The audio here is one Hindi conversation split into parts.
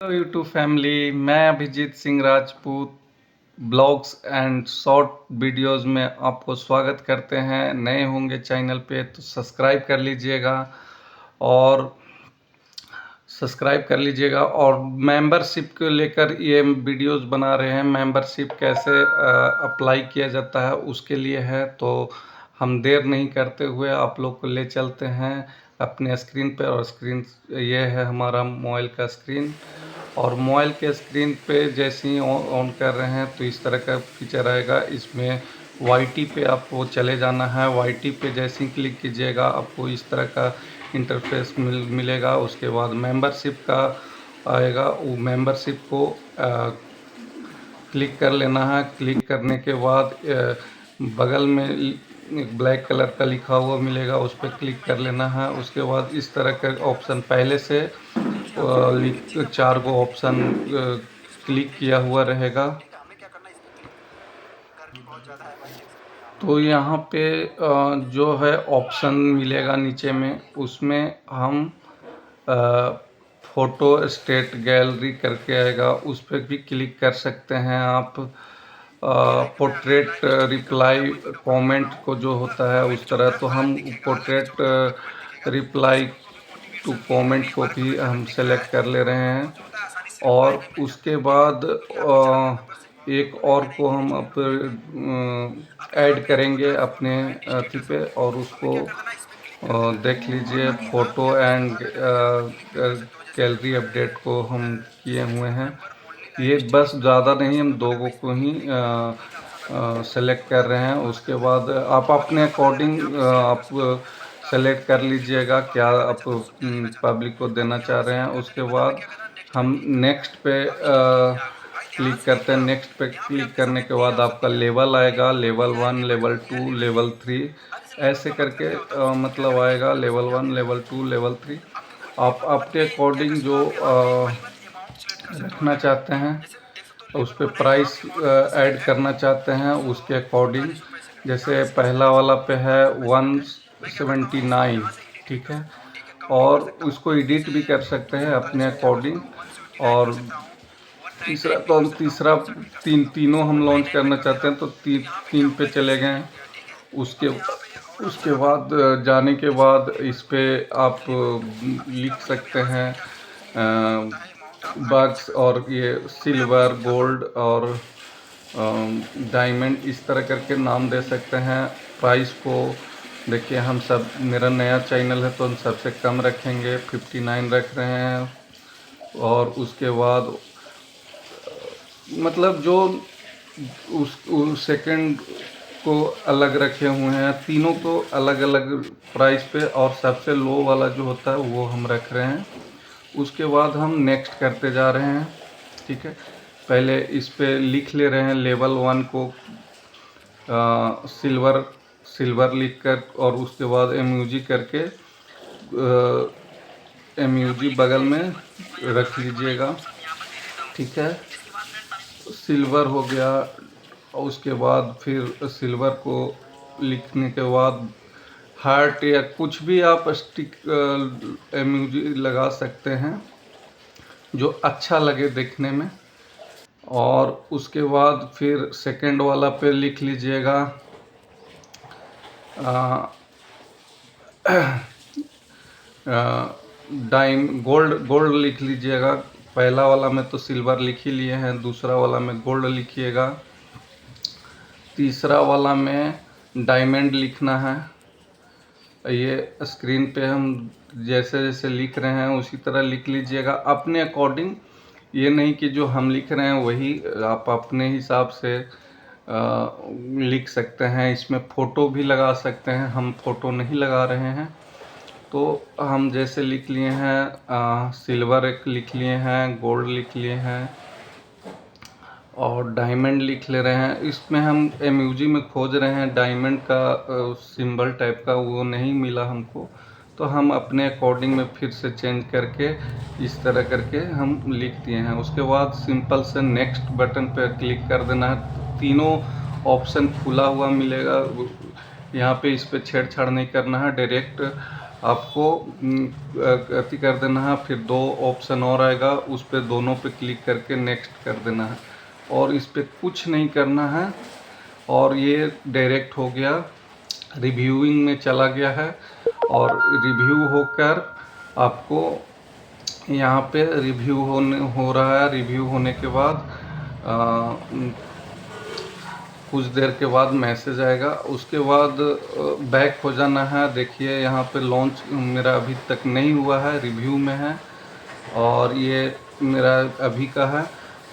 हेलो यूट्यूब फैमिली, मैं Abhijit Singh Rajput blogs and short videos में आपको स्वागत करते हैं। नए होंगे चैनल पे तो सब्सक्राइब कर लीजिएगा और मेंबरशिप को लेकर ये वीडियोस बना रहे हैं। मेंबरशिप कैसे अप्लाई किया जाता है उसके लिए है, तो हम देर नहीं करते हुए आप लोग को ले चलते हैं अपने स्क्रीन पे। और स्क्रीन ये है हमारा मोबाइल का स्क्रीन, और मोबाइल के स्क्रीन पे जैसे ही ऑन कर रहे हैं तो इस तरह का फीचर आएगा। इसमें वाईटी पे आपको चले जाना है। वाईटी पे जैसे ही क्लिक कीजिएगा आपको इस तरह का इंटरफेस मिलेगा। उसके बाद मेंबरशिप का आएगा, वो मेंबरशिप को क्लिक कर लेना है। क्लिक करने के बाद बगल में एक ब्लैक कलर का लिखा हुआ मिलेगा, उस पर क्लिक कर लेना है। उसके बाद इस तरह का ऑप्शन पहले से 4 गो ऑप्शन क्लिक किया हुआ रहेगा। तो यहाँ पे जो है ऑप्शन मिलेगा नीचे में, उसमें हम फ़ोटो स्टेट गैलरी करके आएगा, उस पर भी क्लिक कर सकते हैं आप। पोर्ट्रेट रिप्लाई कमेंट को जो होता है उस तरह, तो हम पोर्ट्रेट रिप्लाई टू कमेंट को भी हम सेलेक्ट कर ले रहे हैं। और उसके बाद एक और को हम अब ऐड करेंगे अपने अथी पे, और उसको देख लीजिए। फ़ोटो एंड गैलरी अपडेट को हम किए हुए हैं। ये बस ज़्यादा नहीं, हम 2 को ही सेलेक्ट कर रहे हैं। उसके बाद आप अपने अकॉर्डिंग आप सेलेक्ट कर लीजिएगा क्या आप पब्लिक को देना चाह रहे हैं। उसके बाद हम नेक्स्ट पे क्लिक करते हैं। नेक्स्ट पे क्लिक करने के बाद आपका लेवल आएगा, लेवल 1, लेवल 2, लेवल 3 ऐसे करके मतलब आएगा। लेवल 1, लेवल 2, लेवल 3 आप अपने अकॉर्डिंग जो रखना चाहते हैं, उस पर प्राइस ऐड करना चाहते हैं उसके अकॉर्डिंग। जैसे पहला वाला पे है 179, ठीक है। और उसको एडिट भी कर सकते हैं अपने अकॉर्डिंग। और तीसरा तो हम तीनों हम लॉन्च करना चाहते हैं, तो 3 पे चले गए। उसके उसके बाद जाने के बाद इस पे आप लिख सकते हैं बग्स, और ये सिल्वर, गोल्ड और डायमंड इस तरह करके नाम दे सकते हैं। प्राइस को देखिए, हम सब मेरा नया चैनल है तो हम सबसे कम रखेंगे, 59 रख रहे हैं। और उसके बाद मतलब जो उस सेकंड को अलग रखे हुए हैं, तीनों को अलग अलग प्राइस पे, और सबसे लो वाला जो होता है वो हम रख रहे हैं। उसके बाद हम नेक्स्ट करते जा रहे हैं, ठीक है। पहले इस पे लिख ले रहे हैं लेवल 1 को सिल्वर लिख कर, और उसके बाद एमयूजी करके एमयूजी बगल में रख लीजिएगा, ठीक है। सिल्वर हो गया। और उसके बाद फिर सिल्वर को लिखने के बाद हार्ट या कुछ भी आप स्टिक एमयूजी लगा सकते हैं जो अच्छा लगे देखने में। और उसके बाद फिर सेकंड वाला पे लिख लीजिएगा गोल्ड लिख लीजिएगा। पहला वाला में तो सिल्वर लिख ही लिए हैं, दूसरा वाला में गोल्ड लिखिएगा, तीसरा वाला में डायमंड लिखना है। ये स्क्रीन पे हम जैसे जैसे लिख रहे हैं उसी तरह लिख लीजिएगा अपने अकॉर्डिंग। ये नहीं कि जो हम लिख रहे हैं वही आप अपने हिसाब से लिख सकते हैं। इसमें फ़ोटो भी लगा सकते हैं, हम फ़ोटो नहीं लगा रहे हैं। तो हम जैसे लिख लिए हैं सिल्वर एक लिख लिए हैं, गोल्ड लिख लिए हैं, और डायमंड लिख ले रहे हैं। इसमें हम एमयूजी में खोज रहे हैं डायमंड का सिंबल टाइप का, वो नहीं मिला हमको, तो हम अपने अकॉर्डिंग में फिर से चेंज करके इस तरह करके हम लिख दिए हैं। उसके बाद सिंपल से नेक्स्ट बटन पर क्लिक कर देना है। तीनों ऑप्शन खुला हुआ मिलेगा यहाँ पे, इस पर छेड़छाड़ नहीं करना है, डायरेक्ट आपको अति कर देना है। फिर 2 ऑप्शन और आएगा, उस पे दोनों पे क्लिक करके नेक्स्ट कर देना है और इस पे कुछ नहीं करना है और ये डायरेक्ट हो गया रिव्यूइंग में चला गया है। और रिव्यू होकर आपको यहाँ पे रिव्यू हो रहा है। रिव्यू होने के बाद कुछ देर के बाद मैसेज आएगा, उसके बाद बैक हो जाना है। देखिए यहाँ पे लॉन्च मेरा अभी तक नहीं हुआ है, रिव्यू में है और ये मेरा अभी का है।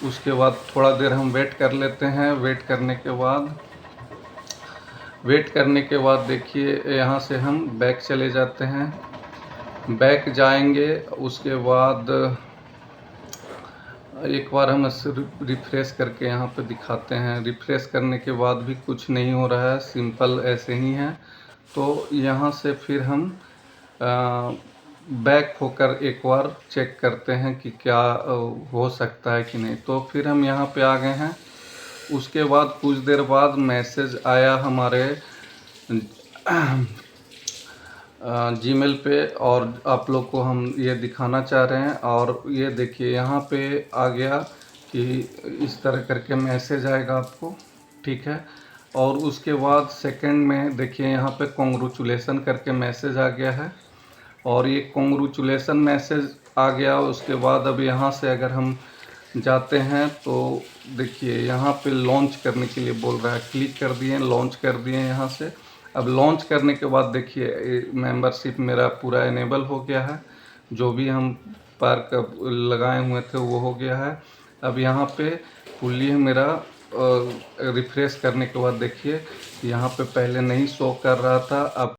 उसके बाद थोड़ा देर हम वेट कर लेते हैं। वेट करने के बाद देखिए यहाँ से हम बैक चले जाते हैं। बैक जाएंगे, उसके बाद एक बार हम इसे रिफ्रेश करके यहाँ पे दिखाते हैं। रिफ्रेश करने के बाद भी कुछ नहीं हो रहा है, सिंपल ऐसे ही है। तो यहाँ से फिर हम बैक होकर एक बार चेक करते हैं कि क्या हो सकता है कि नहीं। तो फिर हम यहाँ पे आ गए हैं। उसके बाद कुछ देर बाद मैसेज आया हमारे जीमेल पे और आप लोग को हम ये दिखाना चाह रहे हैं। और ये देखिए यहाँ पे आ गया कि इस तरह करके मैसेज आएगा आपको, ठीक है। और उसके बाद सेकंड में देखिए यहाँ पे कॉन्ग्रेचुलेसन करके मैसेज आ गया है और ये कॉन्ग्रेचुलेसन मैसेज आ गया। उसके बाद अब यहाँ से अगर हम जाते हैं तो देखिए यहाँ पे लॉन्च करने के लिए बोल रहा है। क्लिक कर दिए, लॉन्च कर दिए यहाँ से। अब लॉन्च करने के बाद देखिए मेंबरशिप मेरा पूरा इनेबल हो गया है। जो भी हम पार्क लगाए हुए थे वो हो गया है। अब यहाँ पे फुल्ली मेरा रिफ्रेश करने के बाद देखिए यहाँ पे पहले नहीं शो कर रहा था, अब